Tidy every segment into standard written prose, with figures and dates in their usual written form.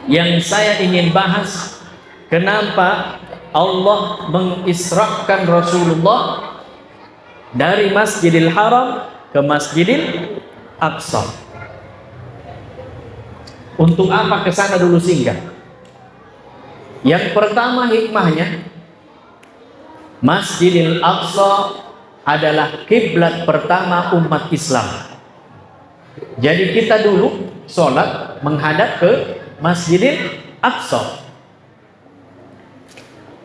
yang saya ingin bahas, kenapa Allah mengisrakan Rasulullah dari Masjidil Haram ke Masjidil Aqsa. Untuk apa ke sana dulu singgah? Yang pertama hikmahnya, Masjidil Aqsa adalah kiblat pertama umat Islam. Jadi kita dulu sholat menghadap ke Masjidil Aqsa.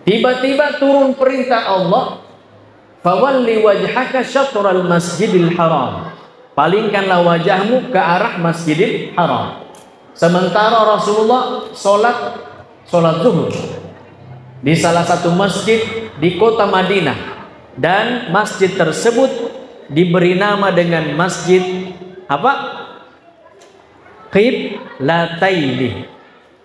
Tiba-tiba turun perintah Allah, fawalli wajhaka syatral Masjidil Haram. Palingkanlah wajahmu ke arah Masjidil Haram. Sementara Rasulullah sholat zuhur di salah satu masjid di kota Madinah, dan masjid tersebut diberi nama dengan Masjid apa? Qiblataini.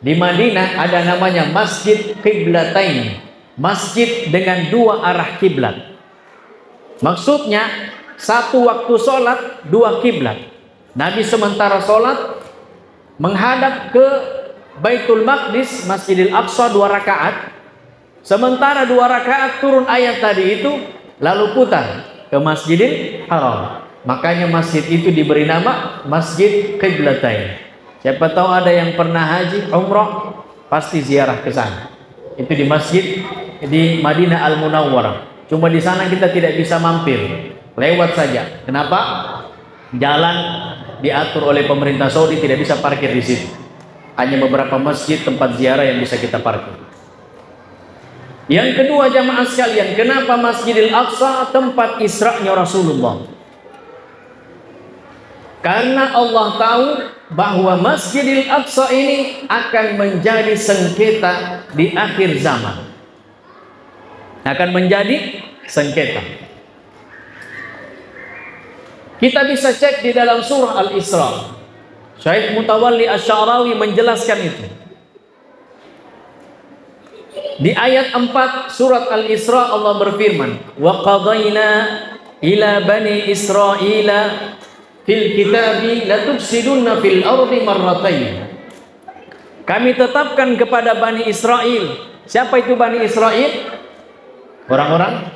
Di Madinah ada namanya Masjid Qiblataini, masjid dengan dua arah kiblat. Maksudnya satu waktu sholat dua kiblat. Nabi sementara sholat menghadap ke Baitul Maqdis, Masjidil Aqsa 2 rakaat. Sementara 2 rakaat turun ayat tadi itu, lalu putar ke Masjidil Haram. Makanya masjid itu diberi nama Masjid Qiblatain. Siapa tahu ada yang pernah haji, umrah, pasti ziarah ke sana. Itu di masjid di Madinah Al-Munawwarah. Cuma di sana kita tidak bisa mampir, lewat saja. Kenapa? Jalan diatur oleh pemerintah Saudi, tidak bisa parkir di situ. Hanya beberapa masjid tempat ziarah yang bisa kita parkir. Yang kedua jamaah sekalian, kenapa Masjidil Aqsa tempat Isra'nya Rasulullah? Karena Allah tahu bahwa Masjidil Aqsa ini akan menjadi sengketa di akhir zaman. Akan menjadi sengketa. Kita bisa cek di dalam surah Al-Isra. Syekh Mutawalli Asy-Sya'rawi menjelaskan itu. Di ayat 4 surat Al-Isra Allah berfirman, "Wa qadayna ila bani Israila fil kitabi latufsidunna fil ardi marratain." Kami tetapkan kepada Bani Israel. Siapa itu Bani Israel? Orang-orang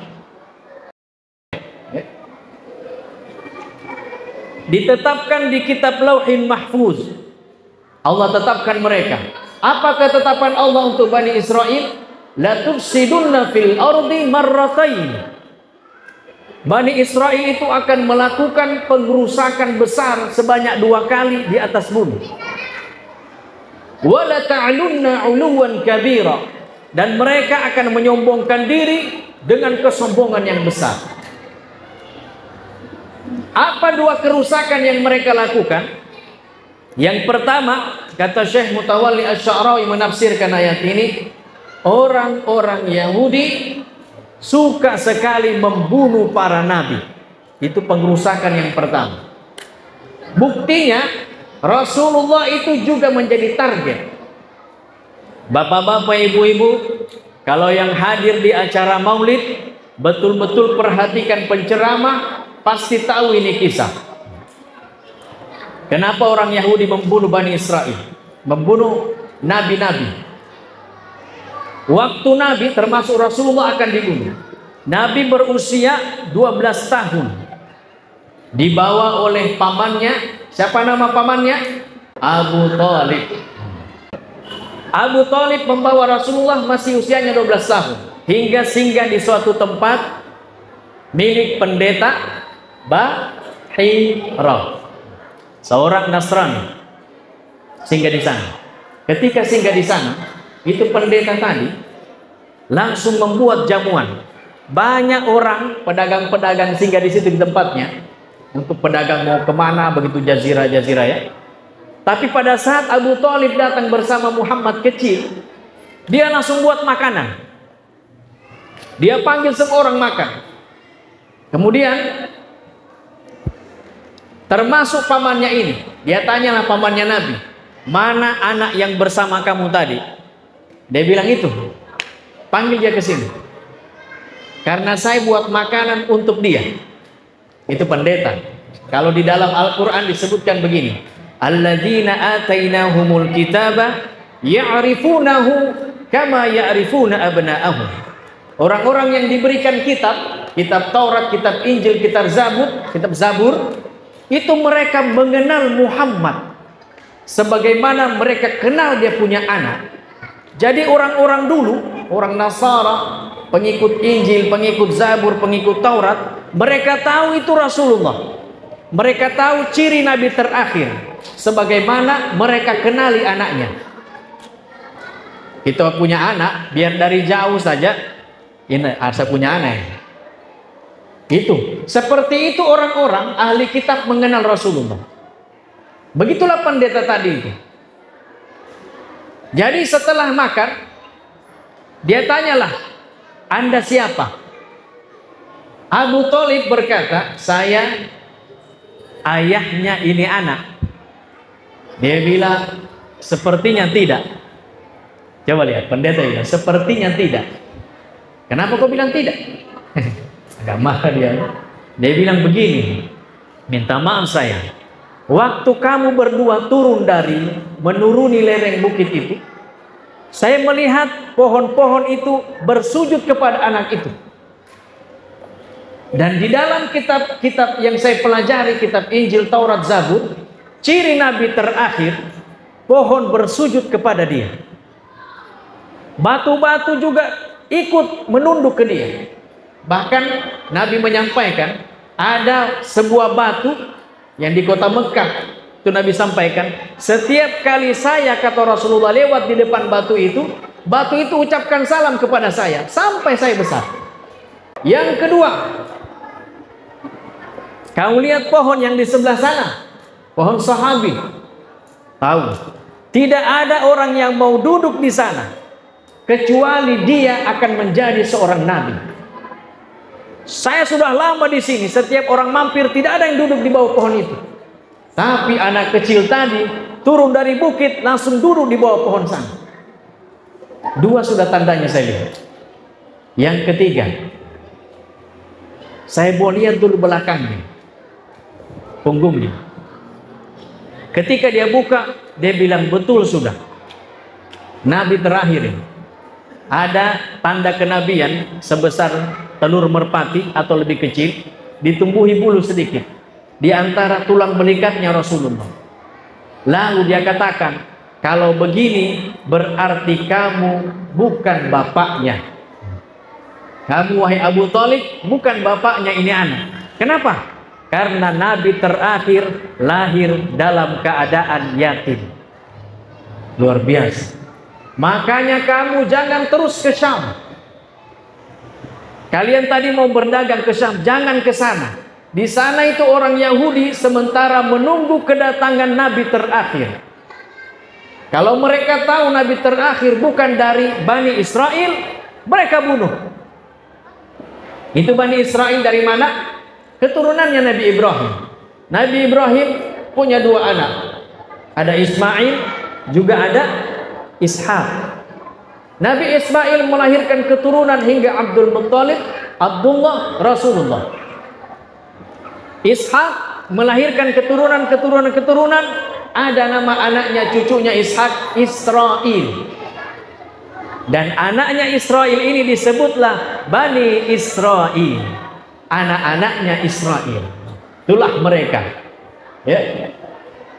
ditetapkan di kitab Lauhin Mahfuz. Allah tetapkan mereka. Apa ketetapan Allah untuk Bani Israel? La tufsidunna fil ardi marratain. Bani Israel itu akan melakukan pengerusakan besar sebanyak 2 kali di atas bumi. Wa la ta'lunna 'uluwan kabira, dan mereka akan menyombongkan diri dengan kesombongan yang besar. Apa 2 kerusakan yang mereka lakukan? Yang pertama, kata Syekh Mutawalli Asy-Sya'rawi menafsirkan ayat ini, orang-orang Yahudi suka sekali membunuh para nabi. Itu pengerusakan yang pertama. Buktinya Rasulullah itu juga menjadi target. Bapak-bapak, ibu-ibu, kalau yang hadir di acara maulid, betul-betul perhatikan penceramah, pasti tahu ini kisah. Kenapa orang Yahudi membunuh Bani Israel, membunuh nabi-nabi? Waktu Nabi termasuk Rasulullah akan dibunuh, Nabi berusia 12 tahun, dibawa oleh pamannya. Siapa nama pamannya? Abu Thalib. Abu Thalib membawa Rasulullah masih usianya 12 tahun, hingga singgah di suatu tempat milik pendeta Bahira, seorang Nasrani. Singgah di sana. Ketika singgah di sana, itu pendeta tadi langsung membuat jamuan. Banyak orang pedagang-pedagang singgah di situ di tempatnya. Untuk pedagang mau kemana, begitu jazirah-jazirah ya. Tapi pada saat Abu Thalib datang bersama Muhammad kecil, dia langsung buat makanan. Dia panggil semua orang makan. Kemudian termasuk pamannya ini. Dia tanyalah pamannya Nabi, mana anak yang bersama kamu tadi? Dia bilang itu. Panggil dia ke sini. Karena saya buat makanan untuk dia. Itu pendeta. Kalau di dalam Al-Quran disebutkan begini, alladzina atainahumul kitaba ya'rifunahu kama ya'rifuna abna'ahum. Orang-orang yang diberikan kitab Taurat, kitab Injil, kitab Zabur, itu mereka mengenal Muhammad sebagaimana mereka kenal dia punya anak. Jadi orang-orang dulu, orang Nasara, pengikut Injil, pengikut Zabur, pengikut Taurat, mereka tahu itu Rasulullah. Mereka tahu ciri Nabi terakhir sebagaimana mereka kenali anaknya. Kita punya anak, biar dari jauh saja, ini saya punya anak. Itu seperti itu orang-orang ahli kitab mengenal Rasulullah. Begitulah pendeta tadi itu. Jadi setelah makan, dia tanyalah, Anda siapa? Abu Thalib berkata, saya ayahnya ini anak. Dia bilang, sepertinya tidak. Coba lihat, pendeta bilang, sepertinya tidak. Kenapa kau bilang tidak? Agak marah dia. Dia bilang begini, minta maaf saya, waktu kamu berdua menuruni lereng bukit itu, saya melihat pohon-pohon itu bersujud kepada anak itu. Dan di dalam kitab-kitab yang saya pelajari, kitab Injil, Taurat, Zabur, ciri Nabi terakhir, pohon bersujud kepada dia. Batu-batu juga ikut menunduk ke dia. Bahkan Nabi menyampaikan, ada sebuah batu yang di kota Mekah, itu Nabi sampaikan, setiap kali saya, kata Rasulullah, lewat di depan batu itu ucapkan salam kepada saya sampai saya besar. Yang kedua, kamu lihat pohon yang di sebelah sana, pohon sahabi. Tahu, tidak ada orang yang mau duduk di sana kecuali dia akan menjadi seorang nabi. Saya sudah lama di sini, setiap orang mampir tidak ada yang duduk di bawah pohon itu. Tapi anak kecil tadi turun dari bukit langsung duduk di bawah pohon sana. Dua sudah tandanya saya lihat. Yang ketiga, saya mau lihat dulu belakangnya, punggungnya. Ketika dia buka, dia bilang betul sudah, Nabi terakhir ini. Ada tanda kenabian sebesar telur merpati atau lebih kecil, ditumbuhi bulu sedikit di antara tulang belikatnya Rasulullah. Lalu dia katakan, kalau begini berarti kamu bukan bapaknya. Kamu wahai Abu Thalib bukan bapaknya ini anak. Kenapa? Karena Nabi terakhir lahir dalam keadaan yatim. Luar biasa. Makanya kamu jangan terus ke Syam. Kalian tadi mau berdagang ke Syam, jangan ke sana. Di sana itu orang Yahudi sementara menunggu kedatangan Nabi terakhir. Kalau mereka tahu Nabi terakhir bukan dari Bani Israel, mereka bunuh. Itu Bani Israel dari mana? Keturunannya Nabi Ibrahim. Nabi Ibrahim punya dua anak. Ada Ismail, juga ada Ishak. Nabi Ismail melahirkan keturunan hingga Abdul Muttalib, Abdullah, Rasulullah. Ishak melahirkan keturunan, ada nama anaknya, cucunya Ishak, Israel. Dan anaknya Israel ini disebutlah Bani Israel, anak-anaknya Israel. Itulah mereka, ya.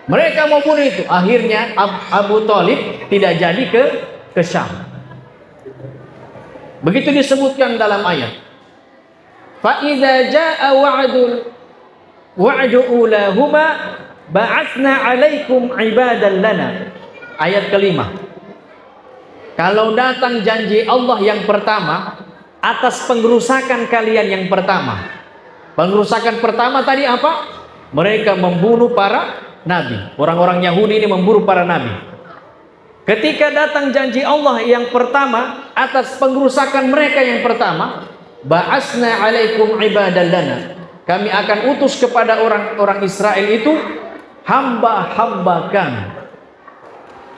Mereka mau bunuh itu. Akhirnya Abu Thalib tidak jadi ke Syam. Begitu disebutkan dalam ayat. Fa idza jaa wa'du ulahuma ba'atsna 'alaikum 'ibadan lana. Ayat kelima. Kalau datang janji Allah yang pertama atas pengerusakan kalian yang pertama. Pengerusakan pertama tadi apa? Mereka membunuh para nabi. Orang-orang Yahudi ini memburu para nabi. Ketika datang janji Allah yang pertama atas pengerusakan mereka yang pertama, ba'asna 'alaikum 'ibadan lana. Kami akan utus kepada orang-orang Israel itu hamba-hamba kami.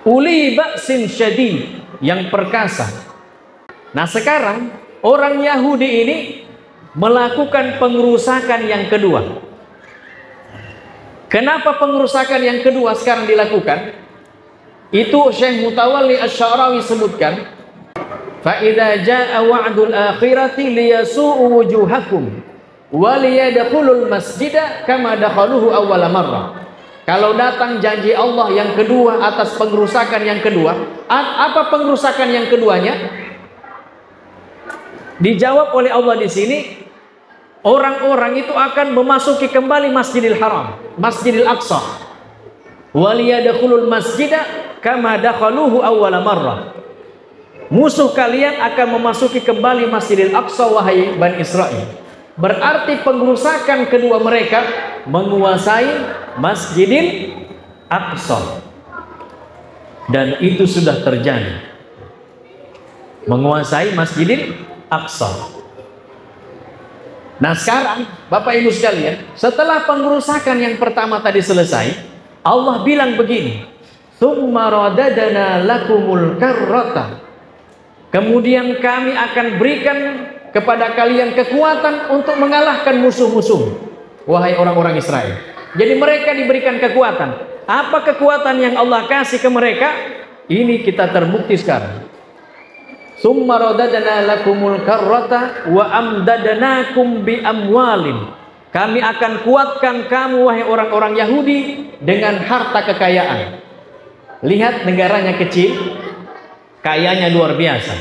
Uli ba'sin syadid, yang perkasa. Nah sekarang orang Yahudi ini melakukan pengerusakan yang kedua. Kenapa pengerusakan yang kedua sekarang dilakukan? Itu Syekh Mutawalli Asy-Sya'rawi sebutkan, fa idza jaa wa'dul akhirati liyasu'u wujuhakum wa liyadkhulul masjida kama dakhaluhu awwala marrah. Kalau datang janji Allah yang kedua atas pengerusakan yang kedua, apa pengerusakan yang keduanya? Dijawab oleh Allah di sini, orang-orang itu akan memasuki kembali Masjidil Haram, Masjidil Aqsa. Wa liyadkhulul masjida kama dakhaluhu awwala marrah. Musuh kalian akan memasuki kembali Masjidil Aqsa, wahai Bani Israel. Berarti pengerusakan kedua mereka menguasai Masjidil Aqsa. Dan itu sudah terjadi. Menguasai Masjidil Aqsa. Nah sekarang Bapak Ibu sekalian, setelah pengerusakan yang pertama tadi selesai, Allah bilang begini, "Tsumma radadana lakumul karrata." Kemudian kami akan berikan kepada kalian kekuatan untuk mengalahkan musuh-musuh, wahai orang-orang Israel. Jadi mereka diberikan kekuatan. Apa kekuatan yang Allah kasih ke mereka? Ini kita terbukti sekarang. Tsumma radadana lakumul karrata wa amdadnakum bi amwalin. Kami akan kuatkan kamu, wahai orang-orang Yahudi, dengan harta kekayaan. Lihat negaranya kecil, kayanya luar biasa.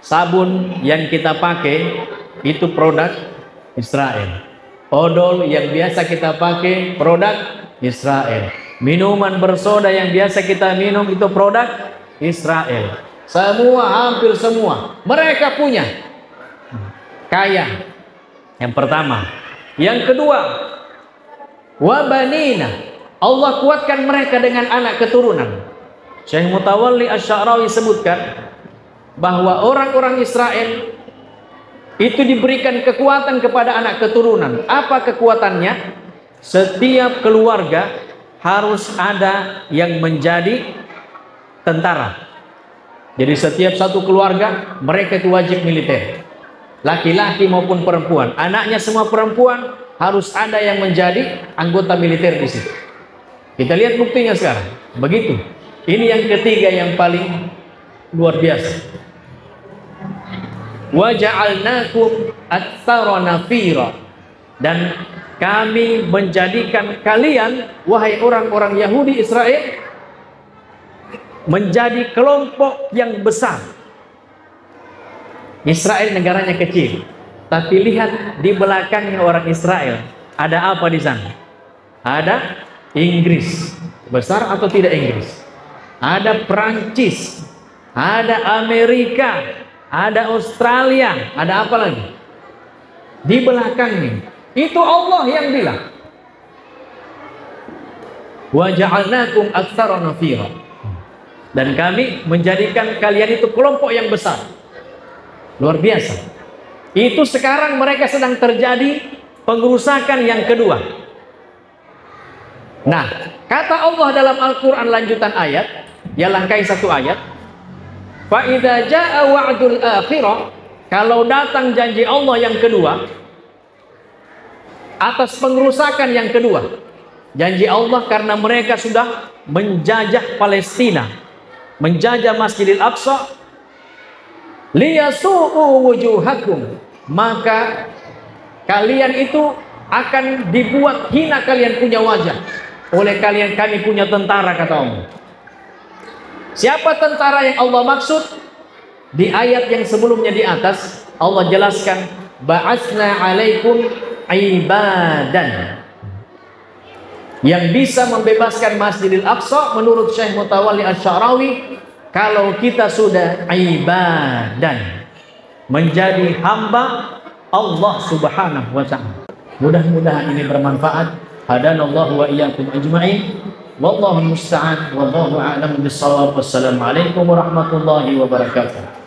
Sabun yang kita pakai itu produk Israel. Odol yang biasa kita pakai produk Israel. Minuman bersoda yang biasa kita minum itu produk Israel. Semua, hampir semua mereka punya. Kaya. Yang pertama. Yang kedua, wabanina. Allah kuatkan mereka dengan anak keturunan. Syekh Mutawalli Asy-Sya'rawi sebutkan bahwa orang-orang Israel itu diberikan kekuatan kepada anak keturunan. Apa kekuatannya? Setiap keluarga harus ada yang menjadi tentara. Jadi setiap satu keluarga mereka itu wajib militer. Laki-laki maupun perempuan. Anaknya semua perempuan, harus ada yang menjadi anggota militer di situ. Kita lihat buktinya sekarang. Begitu. Ini yang ketiga yang paling luar biasa. Wa ja'alnakum aktsara nafira. Dan kami menjadikan kalian, wahai orang-orang Yahudi Israel, menjadi kelompok yang besar. Israel negaranya kecil, tapi lihat di belakangnya orang Israel, ada apa di sana? Ada Inggris. Besar atau tidak Inggris? Ada Perancis, ada Amerika, ada Australia, ada apa lagi? Di belakangnya. Itu Allah yang bilang. Wa ja'alnakum aktsara nafira. Dan kami menjadikan kalian itu kelompok yang besar. Luar biasa. Itu sekarang mereka sedang terjadi pengerusakan yang kedua. Nah, kata Allah dalam Al-Quran lanjutan ayat, ya langkai satu ayat. Fa idza jaa wa'dul akhirah, kalau datang janji Allah yang kedua atas pengerusakan yang kedua. Janji Allah karena mereka sudah menjajah Palestina, menjajah Masjidil Aqsa. Liyasu'u wujuhakum, maka kalian itu akan dibuat hina kalian punya wajah oleh kalian. Kami punya tentara, kata Allah. Siapa tentara yang Allah maksud? Di ayat yang sebelumnya di atas Allah jelaskan, ba'atsna 'alaikum ibadan, yang bisa membebaskan Masjidil Aqsa menurut Syekh Mutawalli Asy-Sya'rawi. Kalau kita sudah ibadan, menjadi hamba Allah Subhanahu wa ta'ala. Mudah-mudahan ini bermanfaat. Hadanallahu wa iyyakum ajma'in. Wallahu musta'an. Wallahu a'lam bis-shawab. Wassalamualaikum warahmatullahi wabarakatuh.